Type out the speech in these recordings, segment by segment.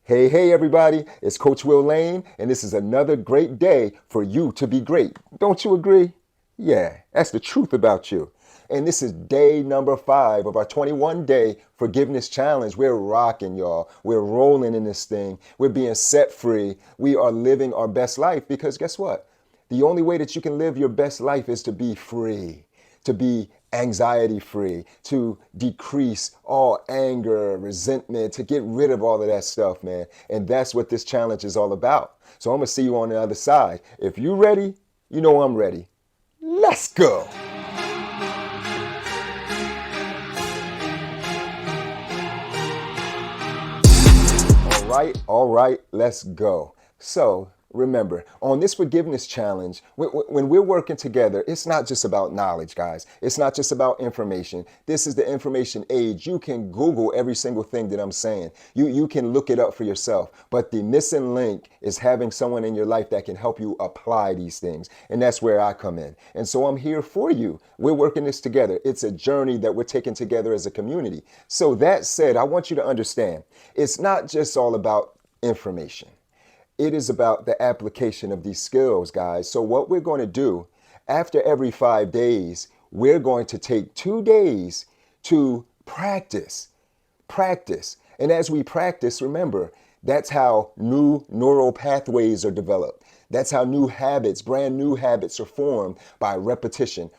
Hey, everybody, it's Coach Will Lane, and this is another great day for you to be great. Don't you agree? Yeah, that's the truth about you. And this is day number 5 of our 21-day forgiveness challenge. We're rocking, y'all. We're rolling in this thing. We're being set free. We are living our best life because guess what? The only way that you can live your best life is to be free, to be anxiety free, to decrease all anger, resentment, to get rid of all of that stuff, man. And that's what this challenge is all about. So I'm going to see you on the other side. If you're ready, you know I'm ready. Let's go. All right, let's go. So remember, on this forgiveness challenge, when we're working together, it's not just about knowledge, guys. It's not just about information. This is the information age. You can Google every single thing that I'm saying. You can look it up for yourself. But the missing link is having someone in your life that can help you apply these things. And that's where I come in. And so I'm here for you. We're working this together. It's a journey that we're taking together as a community. So that said, I want you to understand, it's not just all about information. It is about the application of these skills, guys. So what we're going to do after every 5 days, we're going to take 2 days to practice. And as we practice, remember, that's how new neural pathways are developed. That's how new habits, brand new habits are formed by repetition.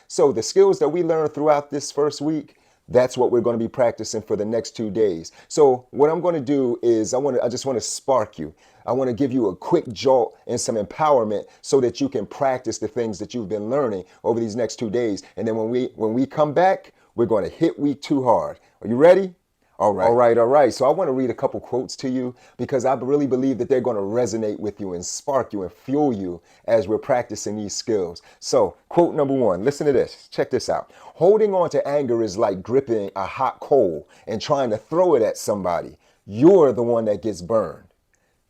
So the skills that we learn throughout this first week, that's what we're going to be practicing for the next 2 days. So what I'm going to do is I just want to spark you. I want to give you a quick jolt and some empowerment so that you can practice the things that you've been learning over these next 2 days. And then when we come back, we're going to hit week 2 hard. Are you ready? All right. So I want to read a couple quotes to you because I really believe that they're going to resonate with you and spark you and fuel you as we're practicing these skills. So quote number 1, listen to this. Check this out. Holding on to anger is like gripping a hot coal and trying to throw it at somebody. You're the one that gets burned.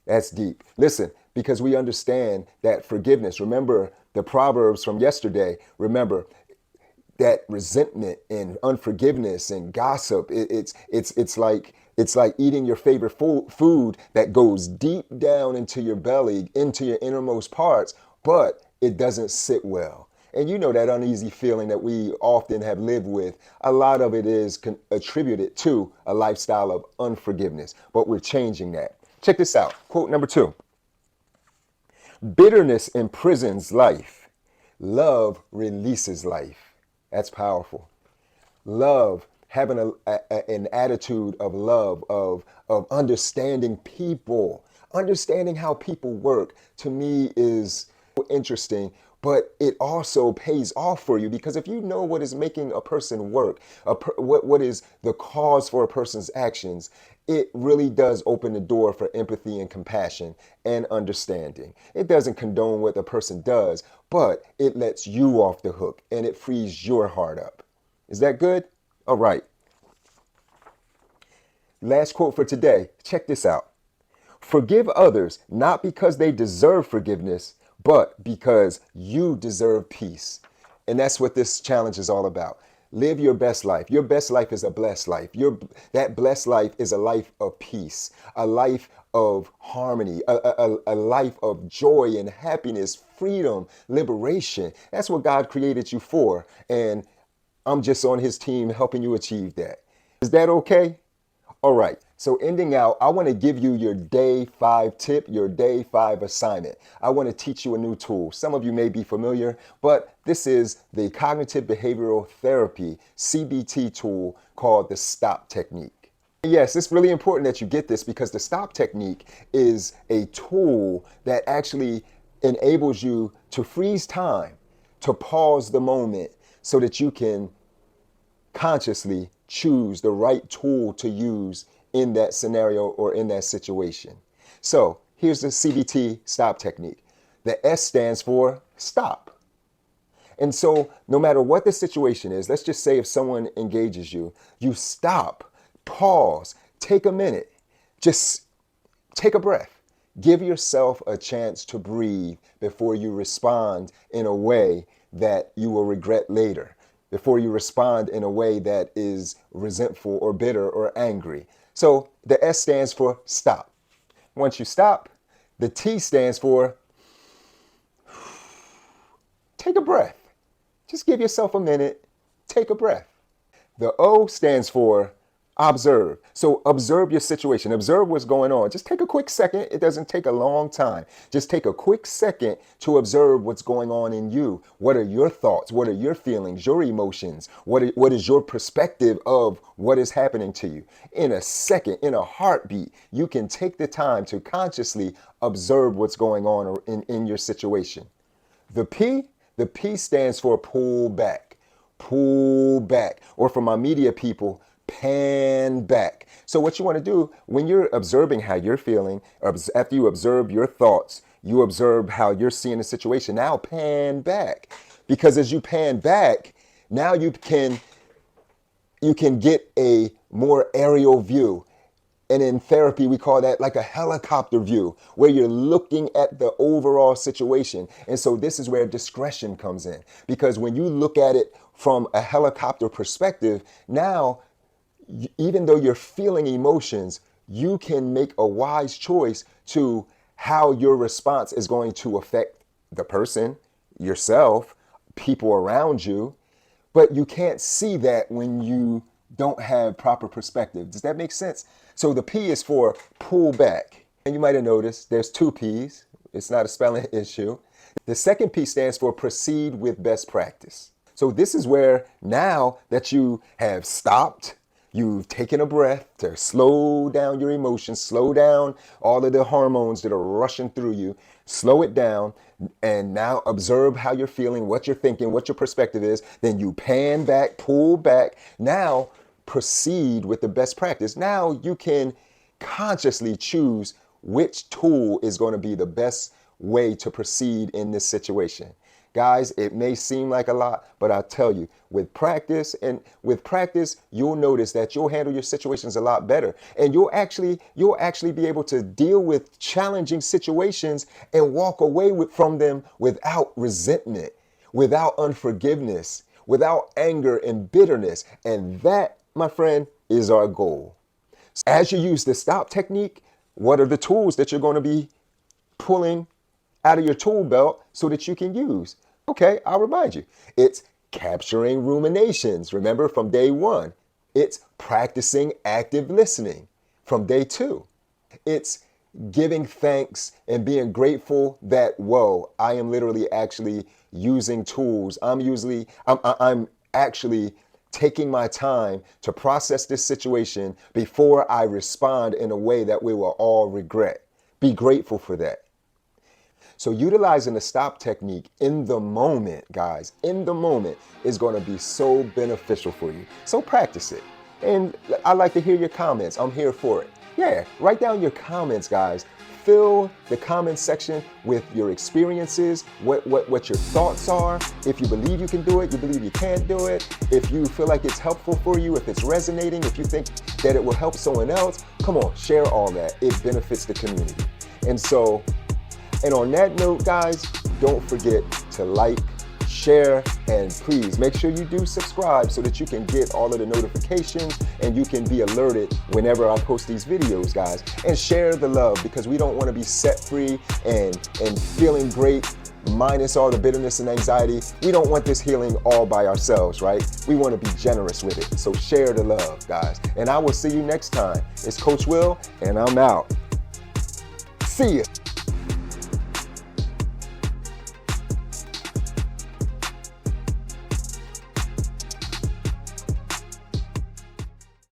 That's deep. Listen, because we understand that forgiveness, remember the Proverbs from yesterday, remember that resentment and unforgiveness and gossip, it's like eating your favorite food that goes deep down into your belly, into your innermost parts, but it doesn't sit well. And you know that uneasy feeling that we often have lived with, a lot of it is attributed to a lifestyle of unforgiveness, but we're changing that. Check this out. Quote number 2. Bitterness imprisons life. Love releases life. That's powerful. Love, having an attitude of love, of understanding people, understanding how people work, to me is interesting, but it also pays off for you because if you know what is making a person work, what is the cause for a person's actions, it really does open the door for empathy and compassion and understanding. It doesn't condone what the person does, but it lets you off the hook and it frees your heart up. Is that good? All right. Last quote for today. Check this out. Forgive others not because they deserve forgiveness, but because you deserve peace. And that's what this challenge is all about. Live your best life. Your best life is a blessed life. That blessed life is a life of peace, a life of harmony, a life of joy and happiness, freedom, liberation. That's what God created you for. And I'm just on his team helping you achieve that. Is that okay? All right. So ending out, I want to give you your day 5 tip, your day 5 assignment. I want to teach you a new tool. Some of you may be familiar, but this is the cognitive behavioral therapy, C.B.T. tool called the STOPP technique. Yes, it's really important that you get this because the STOPP technique is a tool that actually enables you to freeze time, to pause the moment so that you can consciously choose the right tool to use in that scenario or in that situation. So here's the CBT stop technique. The S stands for stop. And so no matter what the situation is, let's just say if someone engages you, you stop, pause, take a minute, just take a breath. Give yourself a chance to breathe before you respond in a way that you will regret later, before you respond in a way that is resentful or bitter or angry. So the S stands for stop. Once you stop, the T stands for take a breath. Just give yourself a minute, take a breath. The O stands for observe. So observe your situation, observe what's going on. Just take a quick second. It doesn't take a long time. Just take a quick second to observe what's going on in you. What are your thoughts? What are your feelings, your emotions? What is your perspective of what is happening to you? In a second, in a heartbeat, you can take the time to consciously observe what's going on in your situation. The P stands for pull back. Pull back. Or for my media people, pan back. So what you want to do when you're observing how you're feeling, after you observe your thoughts, you observe how you're seeing the situation. Now pan back. Because as you pan back, now you can get a more aerial view. And in therapy, we call that like a helicopter view, where you're looking at the overall situation. And so this is where discretion comes in. Because when you look at it from a helicopter perspective, now, even though you're feeling emotions, you can make a wise choice to how your response is going to affect the person, yourself, people around you. But you can't see that when you don't have proper perspective. Does that make sense? So the P is for pull back. And you might have noticed there's two P's. It's not a spelling issue. The second P stands for proceed with best practice. So this is where now that you have stopped, you've taken a breath to slow down your emotions, slow down all of the hormones that are rushing through you, slow it down, and now observe how you're feeling, what you're thinking, what your perspective is. Then you pan back, pull back. Now proceed with the best practice. Now you can consciously choose which tool is going to be the best way to proceed in this situation. Guys, it may seem like a lot, but I'll tell you, with practice, you'll notice that you'll handle your situations a lot better. And you'll actually be able to deal with challenging situations and walk away from them without resentment, without unforgiveness, without anger and bitterness. And that, my friend, is our goal. As you use the stop technique, what are the tools that you're going to be pulling out of your tool belt so that you can use? Okay, I'll remind you. It's capturing ruminations, remember, from day one. It's practicing active listening from day two. It's giving thanks and being grateful that, whoa, I am literally actually using tools. I'm actually taking my time to process this situation before I respond in a way that we will all regret. Be grateful for that. So utilizing the stop technique in the moment, guys, in the moment is going to be so beneficial for you. So practice it. And I like to hear your comments. I'm here for it. Yeah, write down your comments, guys. Fill the comment section with your experiences, what your thoughts are. If you believe you can do it, you believe you can't do it. If you feel like it's helpful for you, if it's resonating, if you think that it will help someone else, come on, share all that. It benefits the community. And on that note, guys, don't forget to like, share, and please make sure you do subscribe so that you can get all of the notifications and you can be alerted whenever I post these videos, guys. And share the love, because we don't want to be set free and feeling great minus all the bitterness and anxiety. We don't want this healing all by ourselves, right? We want to be generous with it. So share the love, guys. And I will see you next time. It's Coach Will, and I'm out. See ya.